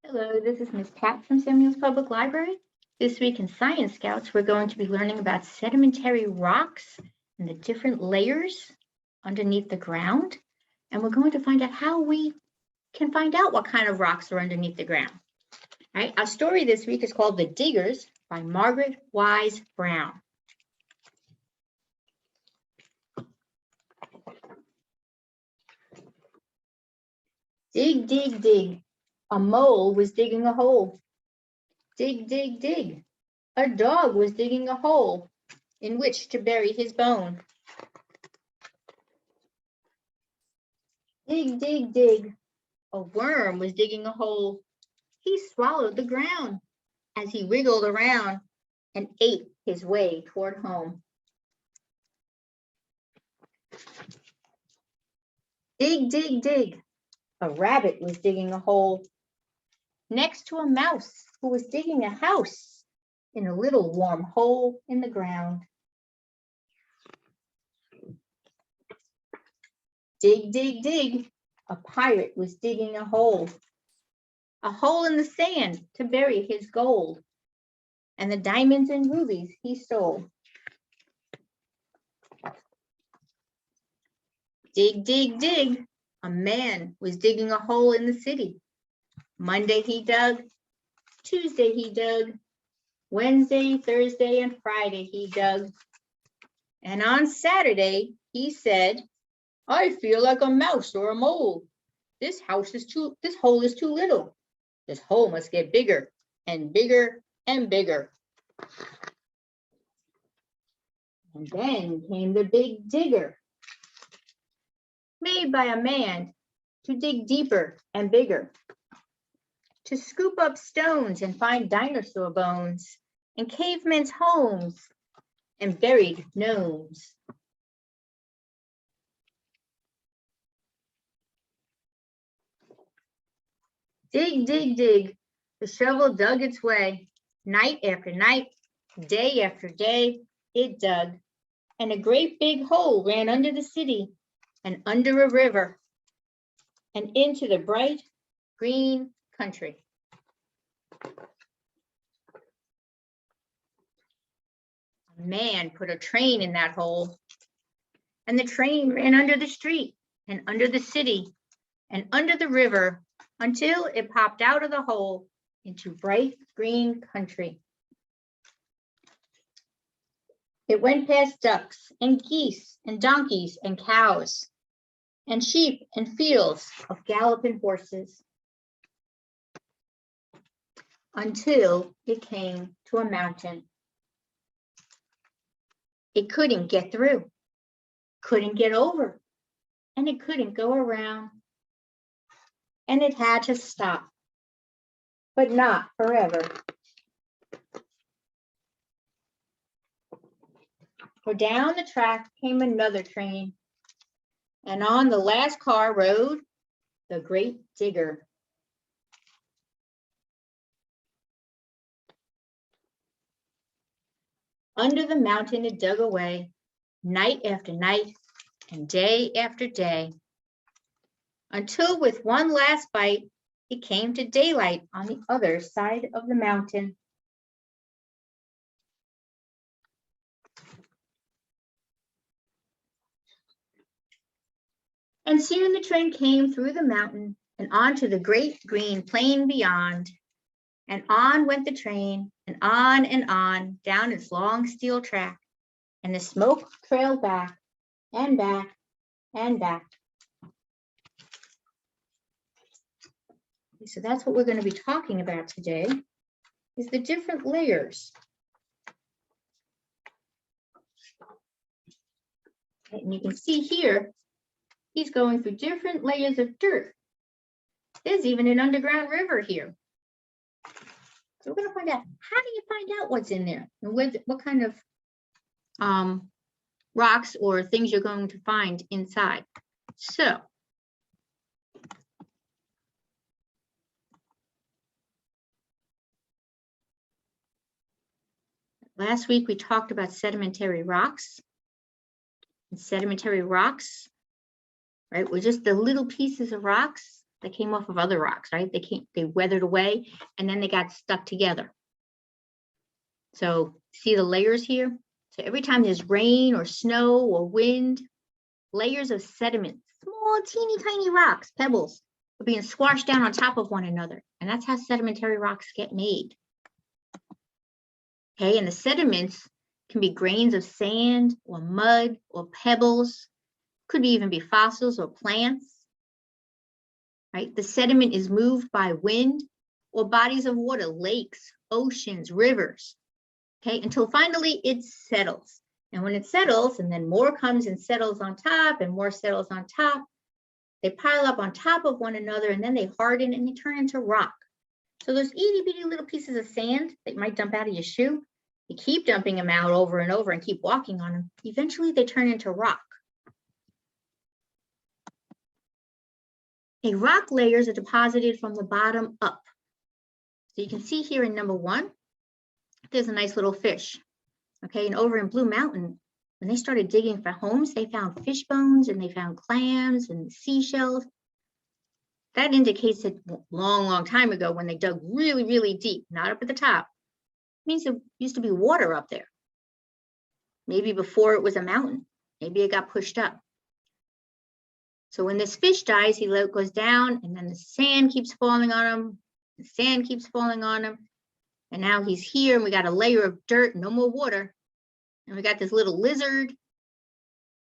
Hello, this is Miss Pat from Samuel's Public Library. This week in Science Scouts, we're going to be learning about sedimentary rocks and the different layers underneath the ground. And we're going to find out how we can find out what kind of rocks are underneath the ground. All right, our story this week is called The Diggers by Margaret Wise Brown. Dig, dig, dig. A mole was digging a hole. Dig, dig, dig. A dog was digging a hole in which to bury his bone. Dig, dig, dig. A worm was digging a hole. He swallowed the ground as he wiggled around and ate his way toward home. Dig, dig, dig. A rabbit was digging a hole next to a mouse who was digging a house in a little warm hole in the ground. Dig, dig, dig. A pirate was digging a hole in the sand to bury his gold and the diamonds and rubies he stole. Dig, dig, dig. A man was digging a hole in the city. Monday he dug, Tuesday he dug, Wednesday, Thursday, and Friday he dug. And on Saturday he said, I feel like a mouse or a mole. This hole is too little. This hole must get bigger and bigger and bigger. And then came the big digger, made by a man to dig deeper and bigger, to scoop up stones and find dinosaur bones and cavemen's homes and buried gnomes. Dig, dig, dig. The shovel dug its way. Night after night, day after day, it dug. And a great big hole ran under the city and under a river and into the bright green country. A man put a train in that hole, and the train ran under the street and under the city and under the river until it popped out of the hole into bright green country. It went past ducks and geese and donkeys and cows and sheep and fields of galloping horses until it came to a mountain. It couldn't get through, couldn't get over, and it couldn't go around. And it had to stop, but not forever. For down the track came another train, and on the last car rode the great digger. Under the mountain it dug away, night after night and day after day, until with one last bite, it came to daylight on the other side of the mountain. And soon the train came through the mountain and onto the great green plain beyond. And on went the train, and on down its long steel track. And the smoke trailed back and back and back. So that's what we're going to be talking about today, is the different layers. And you can see here, he's going through different layers of dirt. There's even an underground river here. So we're going to find out, how do you find out what's in there? And what kind of rocks or things you're going to find inside. So, last week we talked about sedimentary rocks. And sedimentary rocks, right, were just the little pieces of rocks that came off of other rocks, right? They weathered away and then they got stuck together. So see the layers here? So every time there's rain or snow or wind, layers of sediment, small, teeny tiny rocks, pebbles, are being squashed down on top of one another. And that's how sedimentary rocks get made. Okay, and the sediments can be grains of sand or mud or pebbles, could even be fossils or plants. Right? The sediment is moved by wind or bodies of water, lakes, oceans, rivers, okay, until finally it settles. And when it settles, and then more comes and settles on top, and more settles on top, they pile up on top of one another, and then they harden and they turn into rock. So those itty bitty little pieces of sand that might dump out of your shoe, you keep dumping them out over and over and keep walking on them. Eventually they turn into rock. A rock layers are deposited from the bottom up. So you can see here in number 1, there's a nice little fish. Okay, and over in Blue Mountain, when they started digging for homes, they found fish bones and they found clams and seashells. That indicates that long, long time ago when they dug really, really deep, not up at the top, it means there used to be water up there. Maybe before it was a mountain, maybe it got pushed up. So when this fish dies, he goes down and then the sand keeps falling on him. The sand keeps falling on him. And now he's here and we got a layer of dirt, no more water. And we got this little lizard.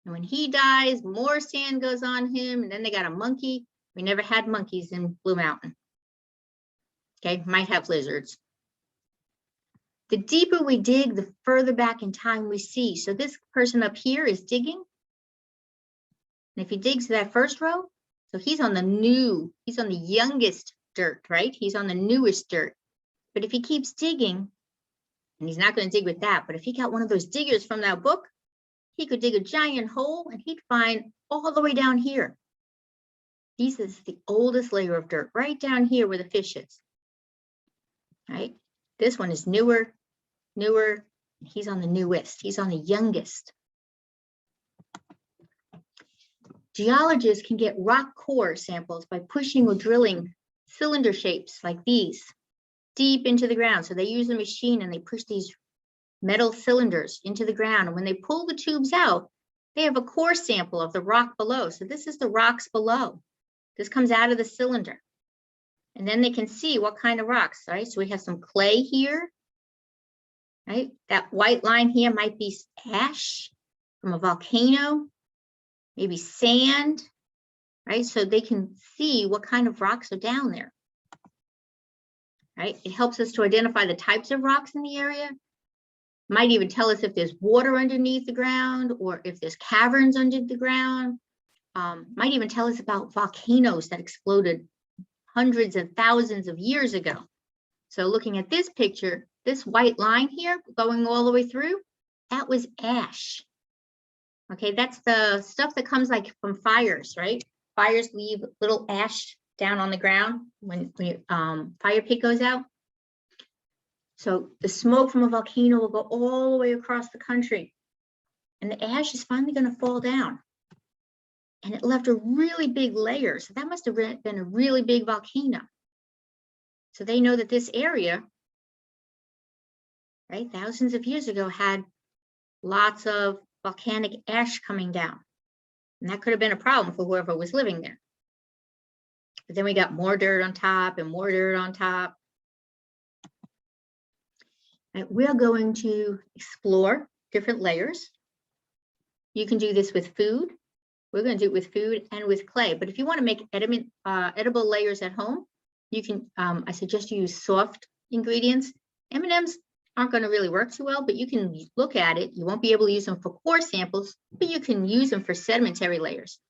And when he dies, more sand goes on him. And then they got a monkey. We never had monkeys in Blue Mountain. Okay, might have lizards. The deeper we dig, the further back in time we see. So this person up here is digging. And if he digs that first row, so he's on the youngest dirt, right? He's on the newest dirt. But if he keeps digging, and he's not going to dig with that, but if he got one of those diggers from that book, he could dig a giant hole and he'd find all the way down here. This is the oldest layer of dirt, right down here where the fish is. Right? This one is newer. He's on the newest. He's on the youngest. Geologists can get rock core samples by pushing or drilling cylinder shapes like these deep into the ground. So they use a machine and they push these metal cylinders into the ground. And when they pull the tubes out, they have a core sample of the rock below. So this is the rocks below. This comes out of the cylinder. And then they can see what kind of rocks, right? So we have some clay here, right? That white line here might be ash from a volcano. Maybe sand, right? So they can see what kind of rocks are down there, right? It helps us to identify the types of rocks in the area. Might even tell us if there's water underneath the ground or if there's caverns under the ground. Might even tell us about volcanoes that exploded hundreds of thousands of years ago. So looking at this picture, this white line here going all the way through, that was ash. Okay, that's the stuff that comes like from fires, right? Fires leave little ash down on the ground when fire pit goes out. So the smoke from a volcano will go all the way across the country. And the ash is finally going to fall down. And it left a really big layer. So that must have been a really big volcano. So they know that this area, right, thousands of years ago had lots of volcanic ash coming down. And that could have been a problem for whoever was living there. But then we got more dirt on top and more dirt on top. And we are going to explore different layers. You can do this with food. We're going to do it with food and with clay. But if you want to make edible layers at home, you can, I suggest you use soft ingredients. M&Ms aren't going to really work too well, but you can look at it. You won't be able to use them for core samples, but you can use them for sedimentary layers.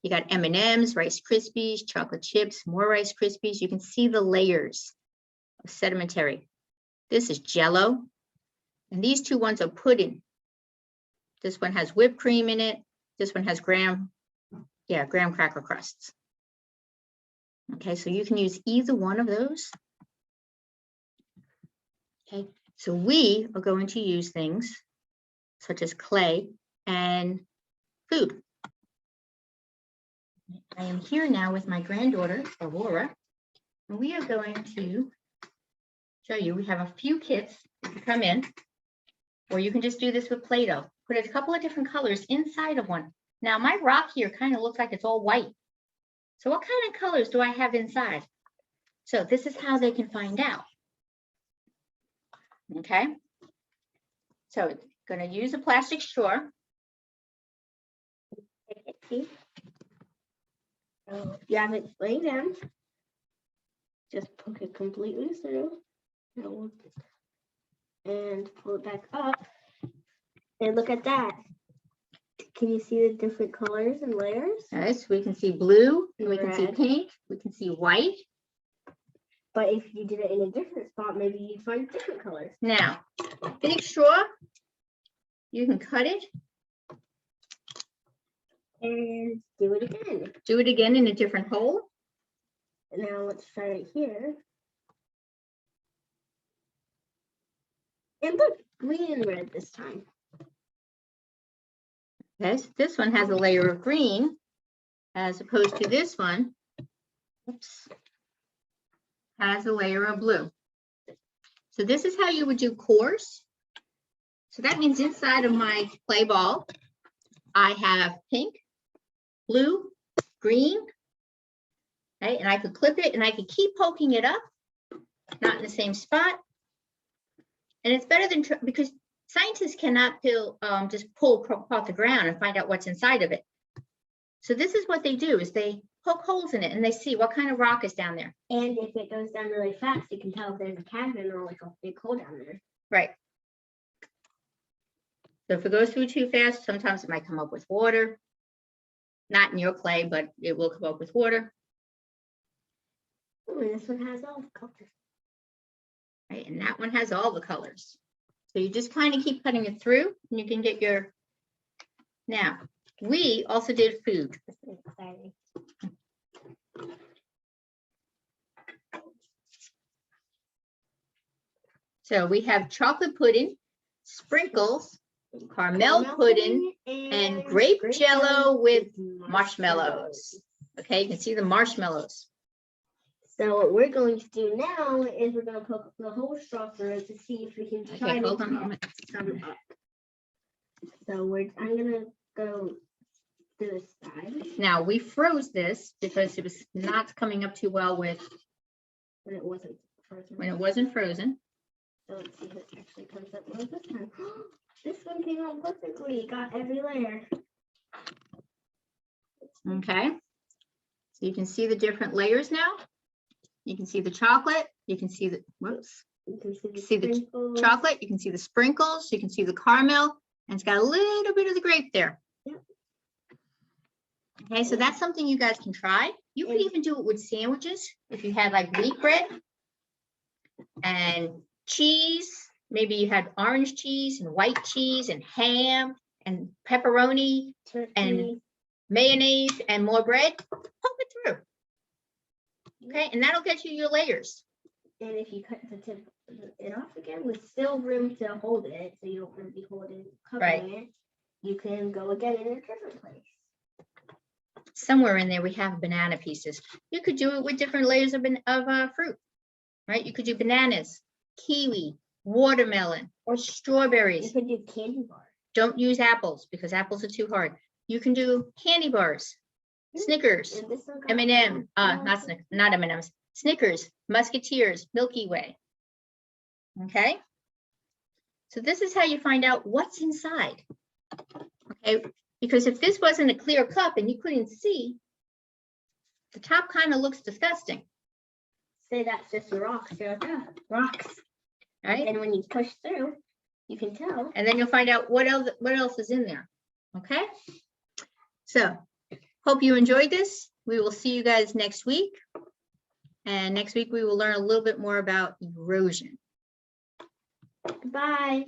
You got M&Ms, Rice Krispies, chocolate chips, more Rice Krispies. You can see the layers of sedimentary. This is Jell-O, and these two ones are pudding. This one has whipped cream in it. This one has graham cracker crusts. Okay, so you can use either one of those. Okay. So we are going to use things such as clay and food. I am here now with my granddaughter, Aurora, and we are going to show you, we have a few kits that can come in, or you can just do this with Play-Doh. Put a couple of different colors inside of one. Now my rock here kind of looks like it's all white. So what kind of colors do I have inside? So this is how they can find out. Okay. So going to use a plastic straw. So you have it laying down. Just poke it completely through. And pull it back up. And look at that. Can you see the different colors and layers? Yes, we can see blue, and we can see pink, we can see white. But if you did it in a different spot, maybe you'd find different colors. Now, big straw, you can cut it. And do it again. Do it again in a different hole. And now let's try it here. And look, green and red this time. Okay, so this one has a layer of green as opposed to this one. Oops. Has a layer of blue. So this is how you would do coarse. So that means inside of my play ball, I have pink, blue, green, okay, and I could clip it and I could keep poking it up, not in the same spot. And it's better than, because scientists cannot just pull off the ground and find out what's inside of it. So this is what they do, is they poke holes in it and they see what kind of rock is down there. And if it goes down really fast, you can tell if there's a cavern or like a big hole down there. Right. So if it goes through too fast, sometimes it might come up with water. Not in your clay, but it will come up with water. Oh, and this one has all the colors. Right, and that one has all the colors. So you just kind of keep cutting it through and you can get your, now, we also did food. This is exciting. So we have chocolate pudding, sprinkles, caramel pudding, and grape jello with marshmallows. Okay, you can see the marshmallows. So what we're going to do now is we're going to poke the whole straw through it to see if we can try to get some up. So I'm going to go to the side. Now we froze this because it was not coming up too well with When it wasn't frozen. when it wasn't frozen. So let's see if it actually comes up well this time. This one came out perfectly. Got every layer. Okay. So you can see the different layers now. You can see the chocolate. You can see the, whoops. You can see the, the chocolate. You can see the sprinkles. You can see the caramel. And it's got a little bit of the grape there. Yep. Okay, so that's something you guys can try. You could even do it with sandwiches. If you had like wheat bread and cheese, maybe you had orange cheese and white cheese and ham and pepperoni and mayonnaise and more bread, poke it through. Okay, and that'll get you your layers. And if you cut the tip it off again with still room to hold it, so you don't want to be holding covering it, you can go again in a different place. Somewhere in there we have banana pieces. You could do it with different layers of fruit, right? You could do bananas, kiwi, watermelon, or strawberries. You could do candy bars. Don't use apples because apples are too hard. You can do candy bars, Snickers, M&M, not M&Ms, Snickers, Musketeers, Milky Way. Okay, so this is how you find out what's inside. Okay, because if this wasn't a clear cup and you couldn't see, the top kind of looks disgusting. Say that's just rocks. You're like, oh, rocks. Right? And when you push through, you can tell. And then you'll find out what else is in there. Okay, so hope you enjoyed this. We will see you guys next week. And next week we will learn a little bit more about erosion. Goodbye.